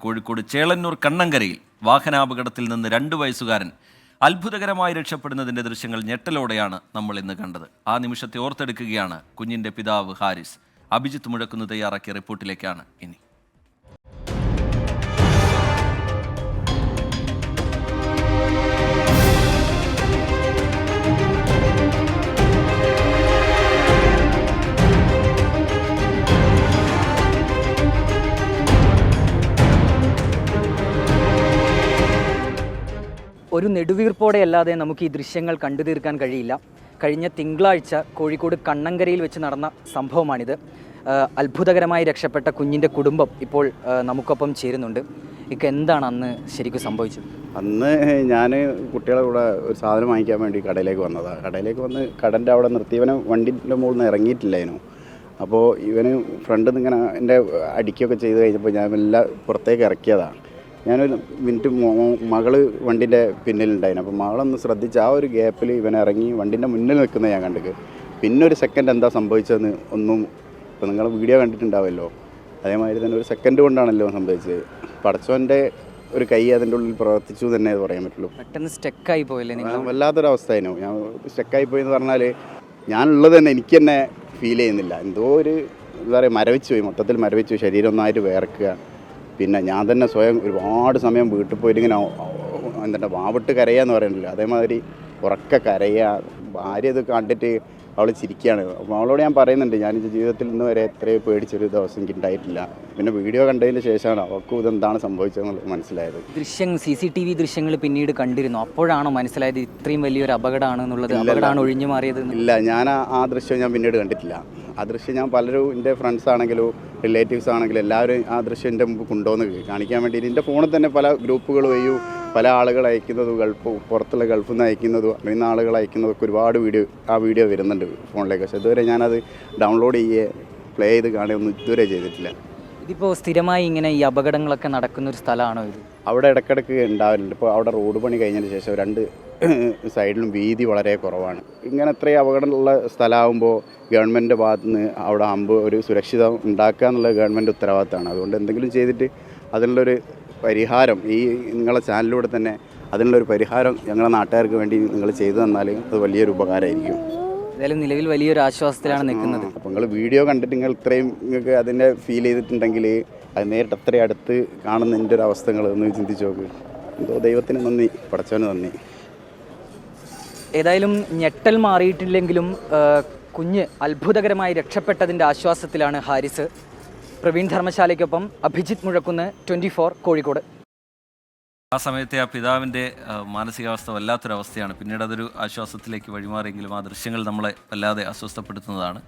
കോഴിക്കോട് ചേളന്നൂർ കണ്ണങ്കരയിൽ വാഹനാപകടത്തിൽ നിന്ന് 2 വയസ്സുകാരൻ അത്ഭുതകരമായി രക്ഷപ്പെടുന്നതിൻ്റെ ദൃശ്യങ്ങൾ ഞെട്ടലോടെയാണ് നമ്മൾ ഇന്ന് കണ്ടത്. ആ നിമിഷത്തെ ഓർത്തെടുക്കുകയാണ് കുഞ്ഞിൻ്റെ പിതാവ് ഹാരിസ്. അഭിജിത്ത് മുഴക്കുന്ന് തയ്യാറാക്കിയ റിപ്പോർട്ടിലേക്കാണ് ഇനി. ഒരു നെടുവീർപ്പോടെ അല്ലാതെ നമുക്ക് ഈ ദൃശ്യങ്ങൾ കണ്ടു തീർക്കാൻ കഴിയില്ല. കഴിഞ്ഞ തിങ്കളാഴ്ച കോഴിക്കോട് കണ്ണങ്കരയിൽ വെച്ച് നടന്ന സംഭവമാണിത്. അത്ഭുതകരമായി രക്ഷപ്പെട്ട കുഞ്ഞിൻ്റെ കുടുംബം ഇപ്പോൾ നമുക്കൊപ്പം ചേരുന്നുണ്ട്. ഇക്ക് എന്താണ് അന്ന് ശരിക്കും സംഭവിച്ചത്? അന്ന് ഞാൻ കുട്ടികളെ കൂടെ ഒരു സാധനം വാങ്ങിക്കാൻ വേണ്ടി കടയിലേക്ക് വന്നതാണ്. കടയിലേക്ക് വന്ന് കടൻ്റെ അവിടെ നിർത്തി ഇവനെ വണ്ടിൻ്റെ മുകളിൽ നിന്ന് ഇറങ്ങിയിട്ടില്ലായിരുന്നു. അപ്പോൾ ഇവന് ഫ്രണ്ടിൽ നിന്ന് ഇങ്ങനെ എൻ്റെ അടിക്കുകയൊക്കെ ചെയ്ത് കഴിഞ്ഞപ്പോൾ ഞാൻ എല്ലാം പുറത്തേക്ക് ഇറക്കിയതാണ്. ഞാനൊരു മിനിറ്റ് മകള് വണ്ടിൻ്റെ പിന്നിലുണ്ടായിരുന്നു. അപ്പോൾ മകളൊന്ന് ശ്രദ്ധിച്ച് ആ ഒരു ഗ്യാപ്പിൽ ഇവൻ ഇറങ്ങി വണ്ടിൻ്റെ മുന്നിൽ നിൽക്കുന്നത് ഞാൻ കണ്ടു. പിന്നെ ഒരു സെക്കൻഡ് എന്താ സംഭവിച്ചതെന്ന് ഒന്നും ഇപ്പോൾ നിങ്ങൾ വീഡിയോ കണ്ടിട്ടുണ്ടാവുമല്ലോ, അതേമാതിരി തന്നെ ഒരു സെക്കൻഡ് കൊണ്ടാണല്ലോ സംഭവിച്ചത്. പടച്ചോൻ്റെ ഒരു കൈ അതിൻ്റെ ഉള്ളിൽ പ്രവർത്തിച്ചു തന്നെ അത് പറയാൻ പറ്റുള്ളൂ. പെട്ടെന്ന് സ്റ്റക്കായി പോയല്ലേ നിങ്ങൾ? വല്ലാത്തൊരവസ്ഥയായിരുന്നു. ഞാൻ സ്റ്റക്കായി പോയെന്ന് പറഞ്ഞാൽ ഞാനുള്ളത് തന്നെ എനിക്ക് തന്നെ ഫീൽ ചെയ്യുന്നില്ല. എന്തോ ഒരു എന്താ പറയുക, മരവിച്ച് പോയി, മൊത്തത്തിൽ മരവിച്ചു, ശരീരം ഒന്നായിട്ട് വേർക്കുക. പിന്നെ ഞാൻ തന്നെ സ്വയം ഒരുപാട് സമയം വീട്ടിൽ പോയിട്ട് ഇങ്ങനെ എന്താ വാവിട്ട് കരയാന്ന് പറയുന്നില്ല, അതേമാതിരി ഉറക്ക കരയുക. ഭാര്യ ഇത് കണ്ടിട്ട് അവൾ ചിരിക്കുകയാണ്. അപ്പോൾ അവളോട് ഞാൻ പറയുന്നുണ്ട്, ഞാൻ ജീവിതത്തിൽ ഇന്ന് വരെ എത്രയോ പേടിച്ചൊരു ദിവസം എനിക്ക് ഉണ്ടായിട്ടില്ല. പിന്നെ വീഡിയോ കണ്ടതിന് ശേഷമാണ് അവൾക്കും ഇതെന്താണ് സംഭവിച്ചതെന്നുള്ളത് മനസ്സിലായത്. CCTV ദൃശ്യങ്ങൾ പിന്നീട് കണ്ടിരുന്നു. അപ്പോഴാണോ മനസ്സിലായത് ഇത്രയും വലിയൊരു അപകടമാണെന്നുള്ളത്? അപകടമാണ് ഒഴിഞ്ഞു മാറിയത്? ഇല്ല, ഞാൻ ആ ദൃശ്യം ഞാൻ പിന്നീട് കണ്ടിട്ടില്ല. ആ ദൃശ്യം ഞാൻ പലരും, എൻ്റെ ഫ്രണ്ട്സ് ആണെങ്കിലും റിലേറ്റീവ്സ് ആണെങ്കിലും എല്ലാവരും ആ ദൃശ്യം എൻ്റെ മുമ്പ് കൊണ്ടുവന്ന് കാണിക്കാൻ വേണ്ടിയിട്ട് എൻ്റെ ഫോണിൽ തന്നെ പല ഗ്രൂപ്പുകൾ വഴിയും പല ആളുകൾ അയക്കുന്നതും പുറത്തുള്ള ഗൾഫിൽ നിന്ന് അയക്കുന്നതും അറിയുന്ന ആളുകൾ അയക്കുന്നതൊക്കെ ഒരുപാട് വീഡിയോ വരുന്നുണ്ട് ഫോണിലേക്ക്. പക്ഷേ ഇതുവരെ ഞാനത് ഡൗൺലോഡ് പ്ലേ ചെയ്ത് കാണുകയൊന്നും ഇതുവരെ ചെയ്തിട്ടില്ല. ഇതിപ്പോൾ സ്ഥിരമായി ഇങ്ങനെ ഈ അപകടങ്ങളൊക്കെ നടക്കുന്ന ഒരു സ്ഥലമാണോ ഇത്? അവിടെ ഇടയ്ക്കിടയ്ക്ക് ഉണ്ടാവലുണ്ട്. ഇപ്പോൾ അവിടെ റോഡ് പണി കഴിഞ്ഞതിന് ശേഷം 2 സൈഡിലും വീതി വളരെ കുറവാണ്. ഇങ്ങനെ ഇത്രയും അപകടമുള്ള സ്ഥലമാകുമ്പോൾ ഗവൺമെൻറ്റിൻ്റെ ഭാഗത്തു നിന്ന് അവിടെ ആകുമ്പോൾ ഒരു സുരക്ഷിതം ഉണ്ടാക്കുക എന്നുള്ള ഗവൺമെൻറ് ഉത്തരവാദിത്തമാണ്. അതുകൊണ്ട് എന്തെങ്കിലും ചെയ്തിട്ട് അതിനുള്ളൊരു പരിഹാരം ഈ നിങ്ങളെ ചാനലിലൂടെ തന്നെ അതിനുള്ളൊരു പരിഹാരം ഞങ്ങളെ നാട്ടുകാർക്ക് വേണ്ടി നിങ്ങൾ ചെയ്തു തന്നാൽ അത് വലിയൊരു ഉപകാരമായിരിക്കും. എന്തായാലും നിലവിൽ വലിയൊരു ആശ്വാസത്തിലാണ് നിൽക്കുന്നത്. അപ്പോൾ നിങ്ങൾ വീഡിയോ കണ്ടിട്ട് നിങ്ങൾ ഇത്രയും നിങ്ങൾക്ക് അതിൻ്റെ ഫീൽ ചെയ്തിട്ടുണ്ടെങ്കിൽ അത് നേരിട്ട് അത്രയും അടുത്ത് കാണുന്നതിൻ്റെ ഒരു അവസ്ഥ നിങ്ങൾ ഒന്ന് ചിന്തിച്ച് നോക്ക്. എന്തോ ദൈവത്തിന് നന്ദി, പടച്ചവന് നന്ദി. ഏതായാലും ഞെട്ടൽ മാറിയിട്ടില്ലെങ്കിലും കുഞ്ഞ് അത്ഭുതകരമായി രക്ഷപ്പെട്ടതിൻ്റെ ആശ്വാസത്തിലാണ് ഹാരിസ്. പ്രവീൺ ധർമ്മശാലയ്ക്കൊപ്പം അഭിജിത്ത് മുഴക്കുന്ന്, 24 കോഴിക്കോട്. ആ സമയത്തെ ആ പിതാവിൻ്റെ മാനസികാവസ്ഥ വല്ലാത്തൊരവസ്ഥയാണ്. പിന്നീട് അതൊരു ആശ്വാസത്തിലേക്ക് വഴിമാറിയെങ്കിലും ആ ദൃശ്യങ്ങൾ നമ്മളെ വല്ലാതെ അസ്വസ്ഥപ്പെടുത്തുന്നതാണ്.